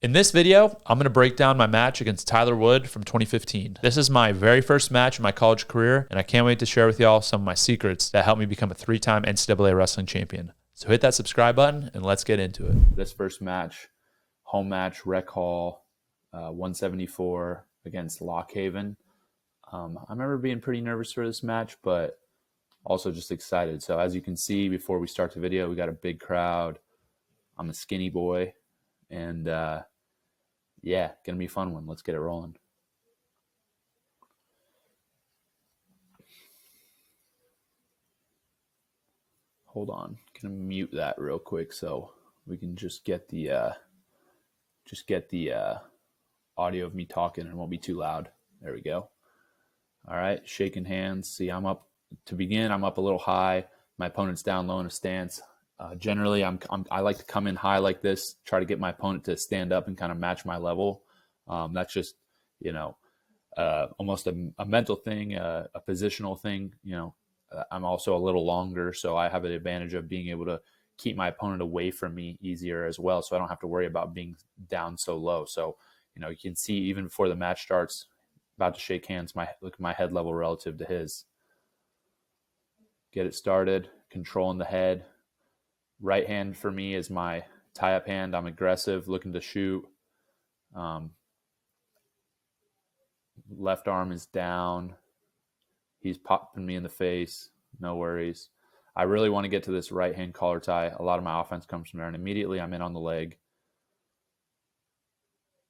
In this video, I'm going to break down my match against Tyler Wood from 2015. This is my very first match in my college career, and I can't wait to share with y'all some of my secrets that helped me become a 3-time NCAA wrestling champion. So hit that subscribe button, and let's get into it. This first match, home match, Rec Hall, 174 against Lock Haven. I remember being pretty nervous for this match, but also just excited. So as you can see, before we start the video, we got a big crowd. I'm a skinny boy. And yeah, gonna be a fun one. Let's get it rolling. Hold on, gonna mute that real quick so we can just get the audio of me talking and it won't be too loud. There we go. All right, shaking hands. See, I'm up to begin. I'm up a little high. My opponent's down low in a stance. Generally, I like to come in high like this, try to get my opponent to stand up and kind of match my level. That's just, almost a mental thing, a positional thing. I'm also a little longer, so I have an advantage of being able to keep my opponent away from me easier as well, so I don't have to worry about being down so low. So, you can see even before the match starts, about to shake hands, look at my head level relative to his. Get it started, controlling the head. Right hand for me is my tie-up hand. I'm aggressive, looking to shoot. Left arm is down. He's popping me in the face. No worries. I really want to get to this right hand collar tie. A lot of my offense comes from there, and immediately I'm in on the leg.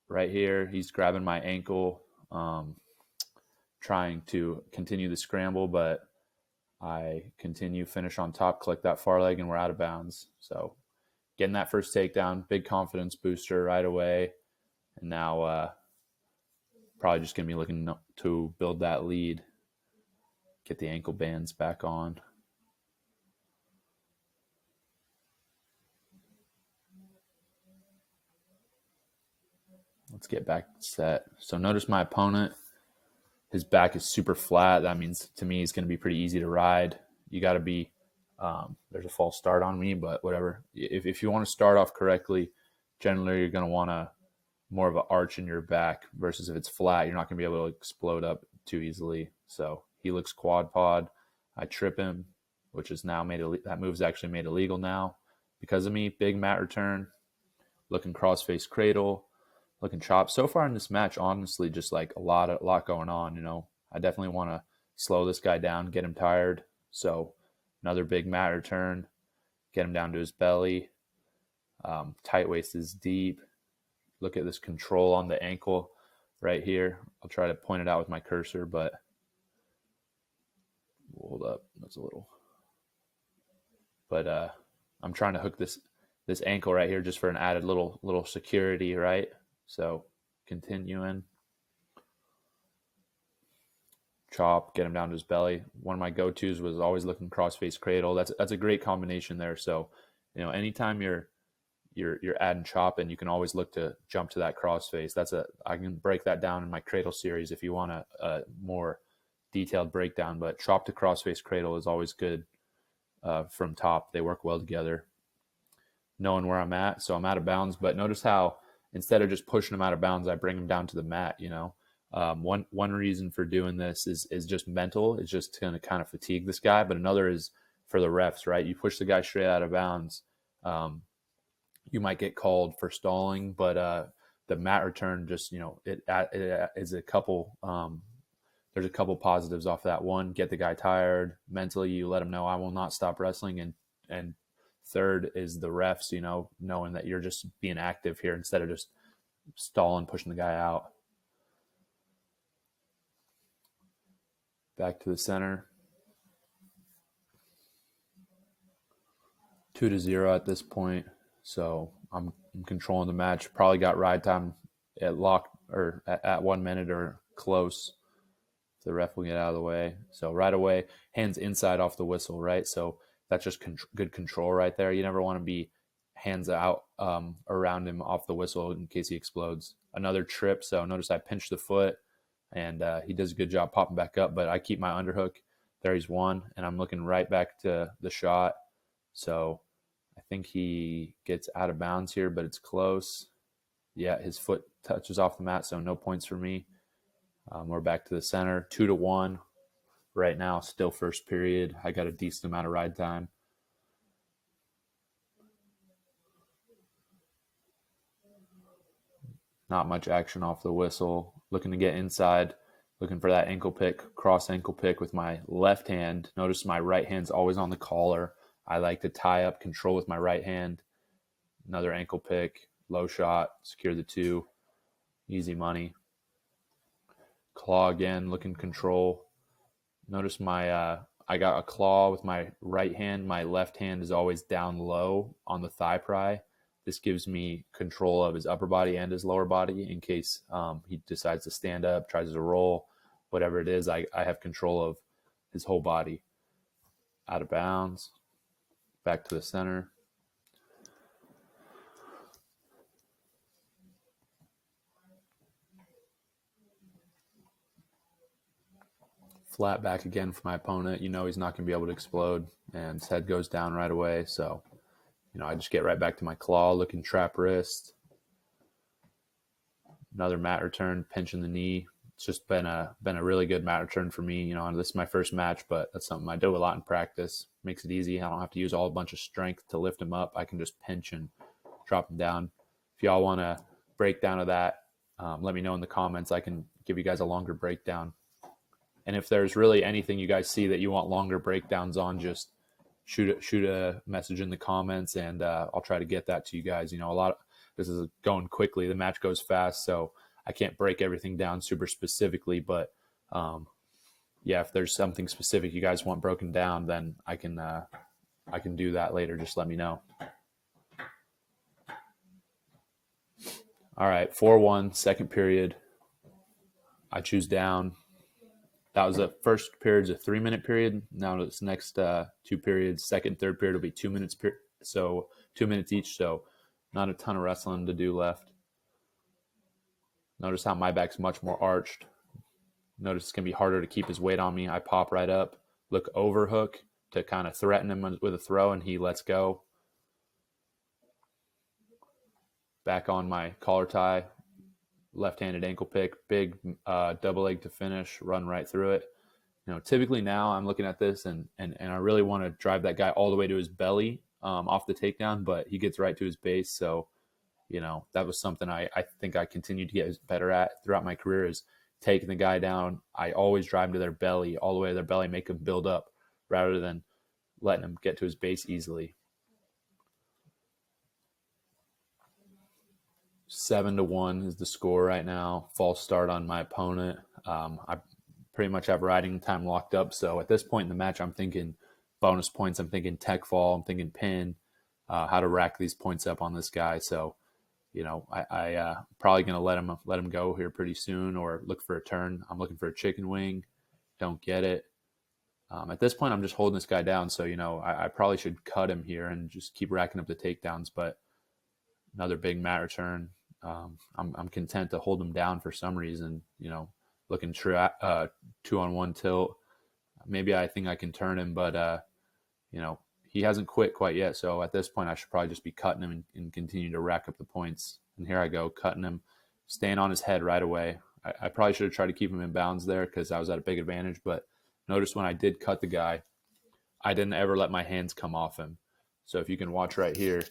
Right here, he's grabbing my ankle, trying to continue the scramble, but I continue, finish on top, click that far leg, and we're out of bounds. So getting that first takedown, big confidence booster right away. And now probably just going to be looking to build that lead, get the ankle bands back on. Let's get back set. So notice my opponent, his back is super flat. That means to me, it's going to be pretty easy to ride. You got to be, there's a false start on me, but whatever. If you want to start off correctly, generally you're going to want more of an arch in your back versus if it's flat, you're not going to be able to explode up too easily. So he looks quad pod. I trip him, which is now that move's actually made illegal now because of me. Big mat return, looking cross-face cradle. Looking chop. So far in this match, honestly, just like a lot going on. I definitely want to slow this guy down, get him tired. So another big mat return, get him down to his belly. Tight waist is deep. Look at this control on the ankle right here. I'll try to point it out with my cursor, but hold up. That's a little. But I'm trying to hook this ankle right here just for an added little security, right? So continuing. Chop, get him down to his belly. One of my go-tos was always looking cross-face cradle. That's a great combination there. So, anytime you're adding chop, and you can always look to jump to that cross-face. I can break that down in my cradle series if you want a more detailed breakdown. But chop to cross-face cradle is always good from top. They work well together. Knowing where I'm at, so I'm out of bounds. But notice how instead of just pushing him out of bounds, I bring him down to the mat. One reason for doing this is just mental. It's just going to kind of fatigue this guy. But another is for the refs, right? You push the guy straight out of bounds, you might get called for stalling. But the mat return, just it is a couple. There's a couple positives off that. One, get the guy tired mentally. You let him know I will not stop wrestling, and third is the refs, knowing that you're just being active here instead of just stalling, pushing the guy out. Back to the center. 2-0 at this point. So I'm controlling the match. Probably got ride time at 1 minute or close. The ref will get out of the way. So right away, hands inside off the whistle, right? So that's just good control right there. You never want to be hands out around him off the whistle in case he explodes. Another trip. So notice I pinch the foot, and he does a good job popping back up, but I keep my underhook. There he's one, and I'm looking right back to the shot. So I think he gets out of bounds here, but it's close. Yeah, his foot touches off the mat, so no points for me. We're back to the center, 2-1 right now. Still first period. I got a decent amount of ride time. Not much action off the whistle. Looking to get inside. Looking for that ankle pick, cross ankle pick with my left hand. Notice my right hand's always on the collar. I like to tie up, control with my right hand. Another ankle pick, low shot, secure the 2. Easy money. Claw again, looking control. Notice my I got a claw with my right hand. My left hand is always down low on the thigh pry. This gives me control of his upper body and his lower body in case he decides to stand up, tries to roll, whatever it is. I have control of his whole body. Out of bounds. Back to the center. Flat back again for my opponent. You know he's not going to be able to explode, and his head goes down right away. So, I just get right back to my claw, looking trap wrist. Another mat return, pinching the knee. It's just been a really good mat return for me. This is my first match, but that's something I do a lot in practice. Makes it easy. I don't have to use a bunch of strength to lift him up. I can just pinch and drop him down. If y'all want to breakdown of that, let me know in the comments. I can give you guys a longer breakdown. And if there's really anything you guys see that you want longer breakdowns on, just shoot a message in the comments, and I'll try to get that to you guys. This is going quickly. The match goes fast, so I can't break everything down super specifically. But if there's something specific you guys want broken down, then I can do that later. Just let me know. All right, 4-1, second period. I choose down. That was the first period's a 3-minute period. Now this next 2 periods, second, third period will be 2 minutes. So 2 minutes each. So not a ton of wrestling to do left. Notice how my back's much more arched. Notice it's going to be harder to keep his weight on me. I pop right up, look over hook to kind of threaten him with a throw, and he lets go. Back on my collar tie. Left-handed ankle pick, big double leg to finish, run right through it. Typically now I'm looking at this and I really want to drive that guy all the way to his belly off the takedown, but he gets right to his base. So, that was something I think I continued to get better at throughout my career, is taking the guy down. I always drive him to their belly, all the way to their belly, make him build up rather than letting him get to his base easily. 7-1 is the score right now. False start on my opponent. I pretty much have riding time locked up. So at this point in the match, I'm thinking bonus points. I'm thinking tech fall. I'm thinking pin. How to rack these points up on this guy. So, I probably going to let him go here pretty soon, or look for a turn. I'm looking for a chicken wing. Don't get it. At this point, I'm just holding this guy down. So, I probably should cut him here and just keep racking up the takedowns. But another big mat return. I'm content to hold him down for some reason. Looking 2-on-1 tilt. Maybe I think I can turn him, but he hasn't quit quite yet. So at this point, I should probably just be cutting him and continue to rack up the points. And here I go, cutting him, staying on his head right away. I probably should have tried to keep him in bounds there because I was at a big advantage. But notice when I did cut the guy, I didn't ever let my hands come off him. So if you can watch right here,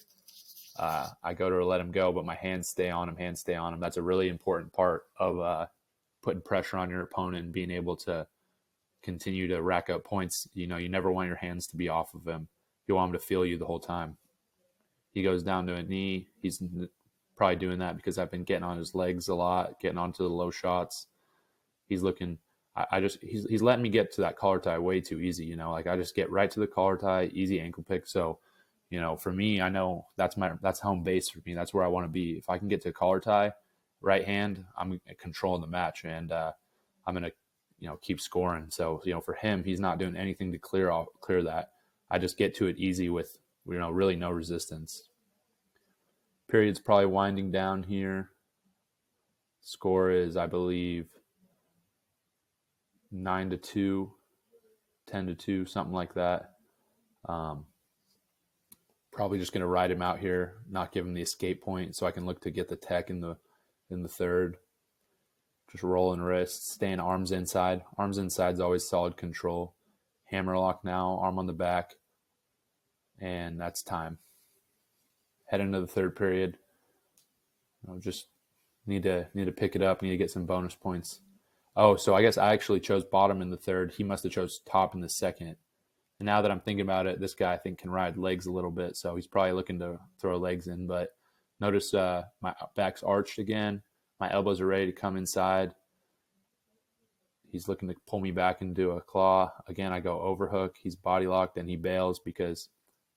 I go to let him go, but my hands stay on him. That's a really important part of putting pressure on your opponent and being able to continue to rack up points. You never want your hands to be off of him. You want him to feel you the whole time. He goes down to a knee. He's probably doing that because I've been getting on his legs a lot, getting onto the low shots. He's looking. He's letting me get to that collar tie way too easy. I just get right to the collar tie, easy ankle pick. So, for me, I know that's home base for me. That's where I want to be. If I can get to collar tie, right hand, I'm controlling the match, and I'm gonna keep scoring. So for him, he's not doing anything to clear that. I just get to it easy with really no resistance. Period's probably winding down here. Score is, I believe, 9-2, 10-2, something like that. Probably just going to ride him out here, not give him the escape point so I can look to get the tech in the third. Just rolling wrists, staying arms inside. Arms inside is always solid control. Hammerlock now, arm on the back. And that's time. Head into the third period. Just need to pick it up. Need to get some bonus points. Oh, so I guess I actually chose bottom in the third. He must have chose top in the second. And now that I'm thinking about it, this guy I think can ride legs a little bit, so he's probably looking to throw legs in. But notice my back's arched again. My elbows are ready to come inside. He's looking to pull me back into a claw. Again, I go overhook. He's body locked, and he bails because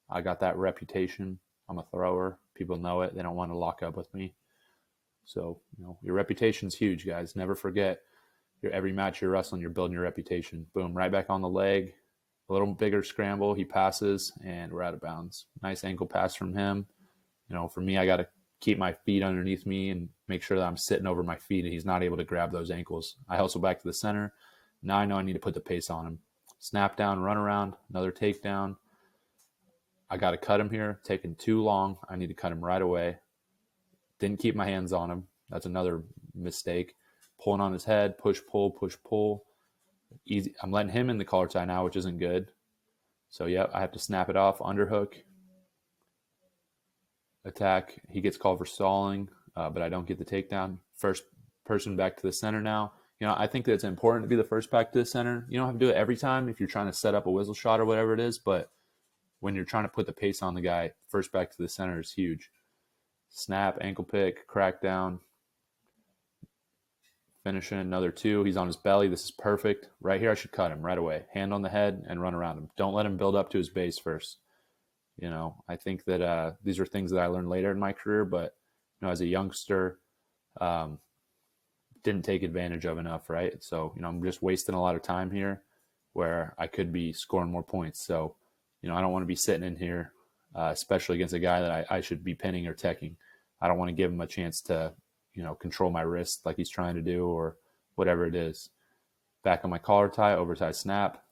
I got that reputation. I'm a thrower. People know it. They don't want to lock up with me. So, your reputation's huge, guys. Never forget, every match you're wrestling, you're building your reputation. Boom, right back on the leg. A little bigger scramble. He passes, and we're out of bounds. Nice ankle pass from him. For me, I got to keep my feet underneath me and make sure that I'm sitting over my feet and he's not able to grab those ankles. I hustle back to the center. Now I know I need to put the pace on him. Snap down, run around, another takedown. I got to cut him here. Taking too long. I need to cut him right away. Didn't keep my hands on him. That's another mistake. Pulling on his head, push, pull. Easy. I'm letting him in the collar tie now, which isn't good. So, I have to snap it off. Underhook. Attack. He gets called for stalling, but I don't get the takedown. First person back to the center now. I think that it's important to be the first back to the center. You don't have to do it every time if you're trying to set up a whistle shot or whatever it is, but when you're trying to put the pace on the guy, first back to the center is huge. Snap, ankle pick, crackdown. Finishing another 2. He's on his belly. This is perfect. Right here, I should cut him right away. Hand on the head and run around him. Don't let him build up to his base first. I think that these are things that I learned later in my career, but, as a youngster, didn't take advantage of enough, right? So, I'm just wasting a lot of time here where I could be scoring more points. So, I don't want to be sitting in here, especially against a guy that I should be pinning or teching. I don't want to give him a chance to control my wrist like he's trying to do or whatever it is. Back on my collar tie, over tie snap.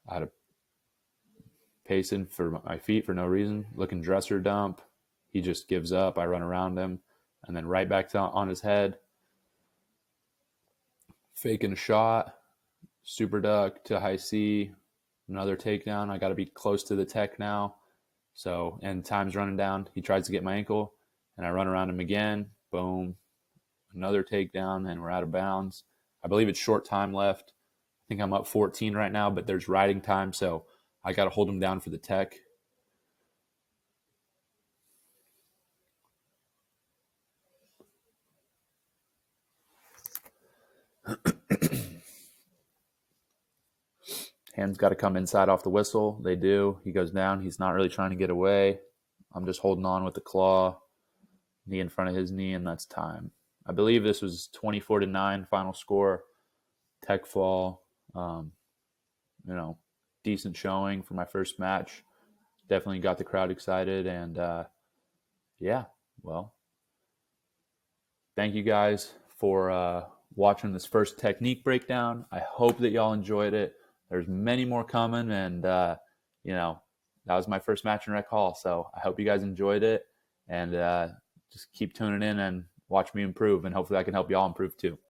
I had a pacing for my feet for no reason. Looking dresser dump. He just gives up. I run around him. And then right back on his head. Faking a shot. Super duck to high C. Another takedown. I got to be close to the tech now. So, and time's running down. He tries to get my ankle. And I run around him again. Boom. Another takedown, and we're out of bounds. I believe it's short time left. I think I'm up 14 right now, but there's riding time, so I got to hold him down for the tech. Hands got to come inside off the whistle. They do. He goes down. He's not really trying to get away. I'm just holding on with the claw. Knee in front of his knee, and that's time. I believe this was 24-9 final score. Tech fall. Decent showing for my first match. Definitely got the crowd excited, and thank you guys for watching this first technique breakdown. I hope that y'all enjoyed it. There's many more coming, and that was my first match in Rec Hall, so I hope you guys enjoyed it, and just keep tuning in and watch me improve, and hopefully I can help y'all improve too.